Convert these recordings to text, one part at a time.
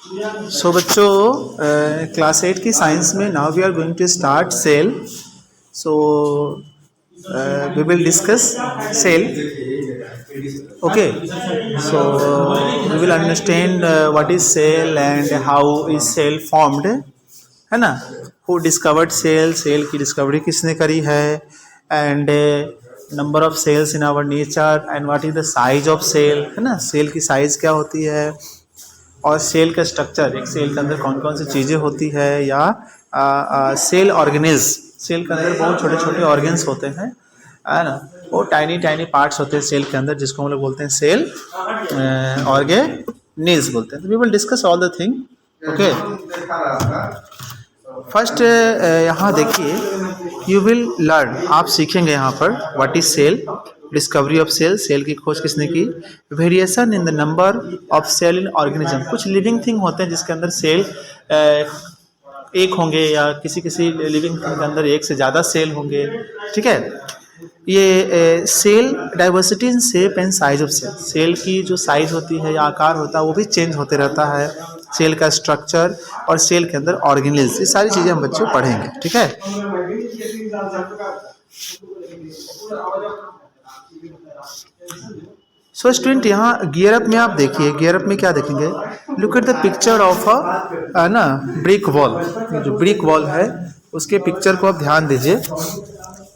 सो बच्चों, क्लास 8 की साइंस में now we are going to start cell. So we will discuss cell. Okay, so we will understand what is cell and how is cell formed, है ना. who discovered cell, cell की discovery किसने करी है, and number of cells in our nature and what is the size of cell, है ना. Cell की size क्या होती है और सेल का स्ट्रक्चर, एक सेल के अंदर कौन कौन सी चीज़ें होती है, या सेल ऑर्गेनिज, सेल के अंदर बहुत छोटे छोटे ऑर्गेन्स होते हैं, है ना. वो टाइनी टाइनी पार्ट्स होते हैं सेल के अंदर, जिसको हम लोग बोलते हैं सेल ऑर्गेनिज बोलते हैं. तो we will discuss all the thing. Okay, first यहाँ देखिए, यू विल लर्न, आप सीखेंगे यहाँ पर what is cell, discovery of cell, cell की खोज किसने की, variation in the number of cell in organism. कुछ लिविंग थिंग होते हैं जिसके अंदर सेल एक होंगे, या किसी किसी लिविंग थिंग के अंदर एक से ज़्यादा सेल होंगे. ठीक है. ये cell diversity in shape and size of cell, cell की जो साइज होती है या आकार होता है वो भी चेंज होते रहता है. सेल का स्ट्रक्चर और सेल के अंदर ऑर्गेनेल्स, ये सारी चीज़ें हम बच्चों पढ़ेंगे. ठीक है. सो स्टूडेंट, यहाँ गियर अप में आप देखिए, गियर अप में क्या देखेंगे, look at the picture of ना ब्रिक वॉल. जो ब्रिक वॉल है उसके पिक्चर को आप ध्यान दीजिए,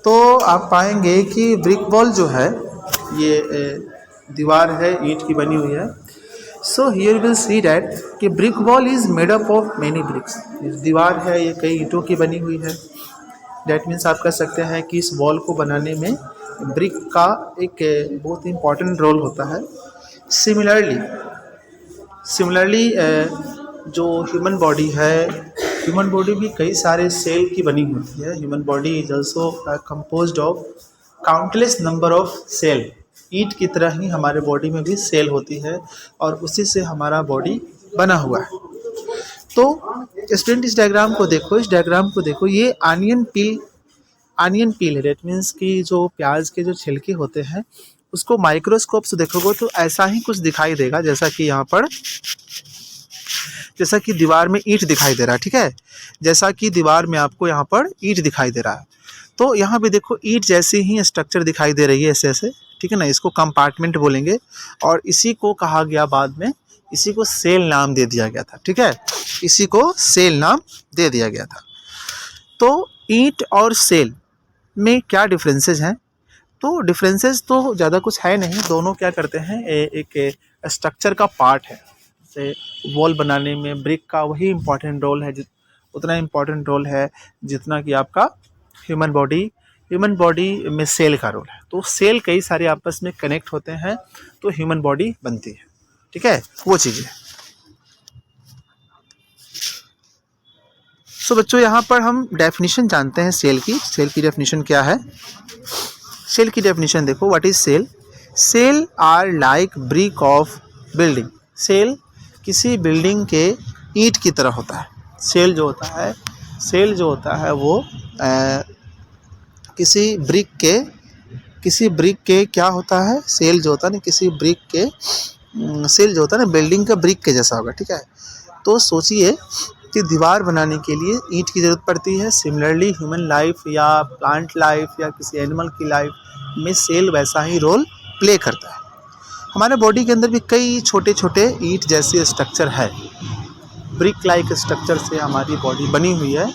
तो आप पाएंगे कि ब्रिक वॉल जो है ये दीवार है, ईंट की बनी हुई है. So here will see that कि brick wall is made up of many bricks. दीवार है ये कई ईंटों की बनी हुई है. डैट मीन्स आप कह सकते हैं कि इस वॉल को बनाने में ब्रिक का एक बहुत इंपॉर्टेंट रोल होता है. सिमिलरली जो ह्यूमन बॉडी है, ह्यूमन बॉडी भी कई सारे सेल की बनी होती है. Human body is also composed of countless number of cell. ईंट की तरह ही हमारे बॉडी में भी सेल होती है और उसी से हमारा बॉडी बना हुआ है. तो स्टूडेंट, इस डायग्राम को देखो, इस डायग्राम को देखो, ये आनियन पील है. डेट मीन्स कि जो प्याज के जो छिलके होते हैं उसको माइक्रोस्कोप से देखोगे तो ऐसा ही कुछ दिखाई देगा, जैसा कि यहाँ पर, जैसा कि दीवार में ईंट दिखाई दे रहा है. ठीक है, जैसा कि दीवार में आपको यहाँ पर ईंट दिखाई दे रहा है, तो यहाँ पे देखो ईंट जैसी ही स्ट्रक्चर दिखाई दे रही है ऐसे ऐसे. ठीक है ना, इसको कंपार्टमेंट बोलेंगे और इसी को कहा गया बाद में, इसी को सेल नाम दे दिया गया था. ठीक है, इसी को सेल नाम दे दिया गया था. तो ईंट और सेल में क्या डिफरेंसेस हैं, तो डिफरेंसेस तो ज़्यादा कुछ है नहीं. दोनों क्या करते हैं, एक स्ट्रक्चर का पार्ट है. जैसे वॉल बनाने में ब्रिक का वही इम्पॉर्टेंट रोल है, उतना इम्पॉर्टेंट रोल है जितना कि आपका ह्यूमन बॉडी में सेल का रोल है. तो सेल कई सारे आपस में कनेक्ट होते हैं तो ह्यूमन बॉडी बनती है. ठीक है, वो चीज़ें. सो बच्चों, यहाँ पर हम डेफिनेशन जानते हैं सेल की. सेल की डेफिनेशन क्या है, सेल की डेफिनेशन देखो, what is cell. Cell are like brick of building. Cell किसी बिल्डिंग के ईंट की तरह होता है. सेल जो होता है वो किसी ब्रिक के क्या होता है, सेल जो होता है ना, किसी ब्रिक के सेल जो होता है ना, बिल्डिंग का ब्रिक के जैसा होगा. ठीक है, तो सोचिए कि दीवार बनाने के लिए ईंट की ज़रूरत पड़ती है. सिमिलरली ह्यूमन लाइफ या प्लांट लाइफ या किसी एनिमल की लाइफ में सेल वैसा ही रोल प्ले करता है. हमारे बॉडी के अंदर भी कई छोटे छोटे ईंट जैसे स्ट्रक्चर है, ब्रिक लाइक स्ट्रक्चर से हमारी बॉडी बनी हुई है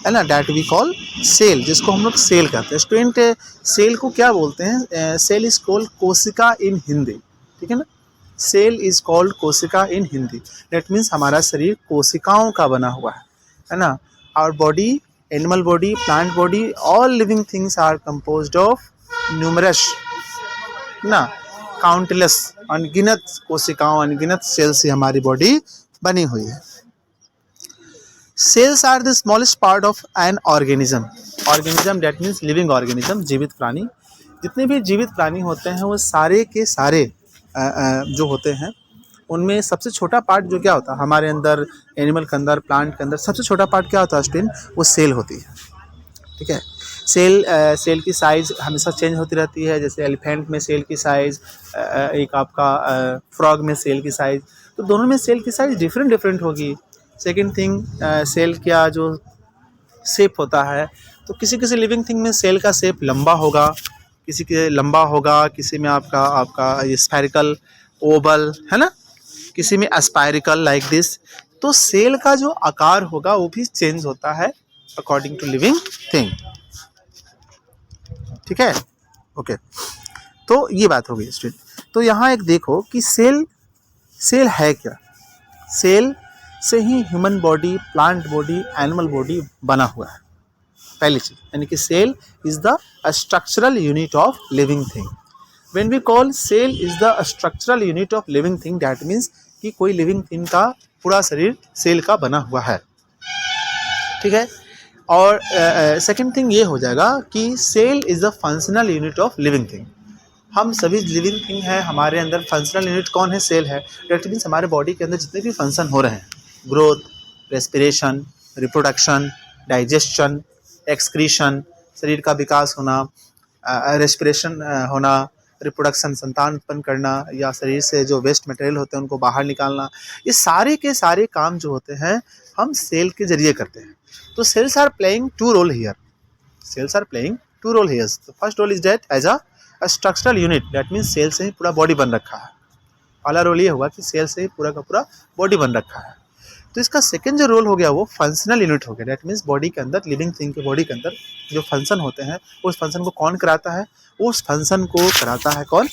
ना. डैट वी कॉल सेल, जिसको हम लोग सेल कहते हैं. स्टूडेंट, सेल को क्या बोलते हैं, सेल इज कॉल्ड कोशिका इन हिंदी. ठीक है ना, सेल इज कॉल्ड कोशिका इन हिंदी. डेट मीन्स हमारा शरीर कोशिकाओं का बना हुआ है ना. Our body, animal body, plant body, all living things are composed of numerous ना, काउंटलेस, अनगिनत कोशिकाओं, अनगिनत सेल से हमारी बॉडी बनी हुई है. Cells are the smallest part of an organism. Organism that means living organism, जीवित प्राणी. जितने भी जीवित प्राणी होते हैं वो सारे के सारे जो होते हैं उनमें सबसे छोटा पार्ट जो क्या होता है हमारे अंदर, एनिमल के अंदर, प्लांट के अंदर सबसे छोटा पार्ट क्या होता है स्टूडेंट, वो सेल होती है. ठीक है, सेल की साइज़ हमेशा चेंज होती रहती है. जैसे एलिफेंट में सेल की साइज़, एक आपका फ्रॉग में सेल की साइज़. तो दोनों में सेल की साइज डिफरेंट डिफरेंट होगी। सेकेंड थिंग, सेल का जो शेप होता है, तो किसी किसी लिविंग थिंग में सेल का शेप लंबा होगा, किसी के लंबा होगा, किसी में आपका आपका ये स्फेरिकल, ओवल, है ना, किसी में एस्पायरिकल लाइक दिस। तो सेल का जो आकार होगा वो भी चेंज होता है अकॉर्डिंग टू लिविंग थिंग, ठीक है। ओके, तो ये बात हो गई स्टूडेंट। तो यहाँ एक देखो कि सेल है क्या। सेल से ही human body, plant body, animal body बना हुआ है, पहली चीज। यानी कि cell is the structural unit of living thing. When we call cell is the structural unit of living thing, that means कि कोई लिविंग थिंग का पूरा शरीर सेल का बना हुआ है, ठीक है। और सेकेंड थिंग ये हो जाएगा कि cell is the functional unit of living thing. हम सभी लिविंग थिंग हैं, हमारे अंदर फंक्शनल यूनिट कौन है? सेल है। दैट मीन्स हमारे बॉडी के अंदर जितने भी फंक्शन हो रहे हैं, growth, respiration, reproduction, digestion, excretion, शरीर का विकास होना, रेस्पिरेशन होना, रिप्रोडक्शन संतान उत्पन्न करना, या शरीर से जो वेस्ट मटेरियल होते हैं उनको बाहर निकालना, ये सारे के सारे काम जो होते हैं हम सेल के जरिए करते हैं। तो cells are playing two role here. Cells are playing two role here. First role is that as a structural unit, that means cell से ही पूरा बॉडी बन रखा है। पहला रोल ये हुआ कि सेल से ही पूरा का पूरा बॉडी बन रखा है। तो इसका सेकंड जो रोल हो गया वो फंक्शनल यूनिट हो गया। दैट मीन्स बॉडी के अंदर, लिविंग थिंग के बॉडी के अंदर जो फंक्शन होते हैं, उस फंक्शन को कौन कराता है? उस फंक्शन को कराता है कौन?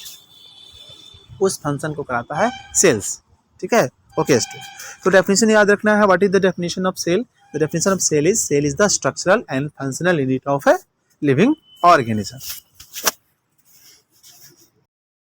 उस फंक्शन को कराता है सेल्स, ठीक है। ओके स्टूडेंट, तो डेफिनेशन याद रखना है। What is the definition of cell? The definition of cell is the structural and functional unit of a living organism.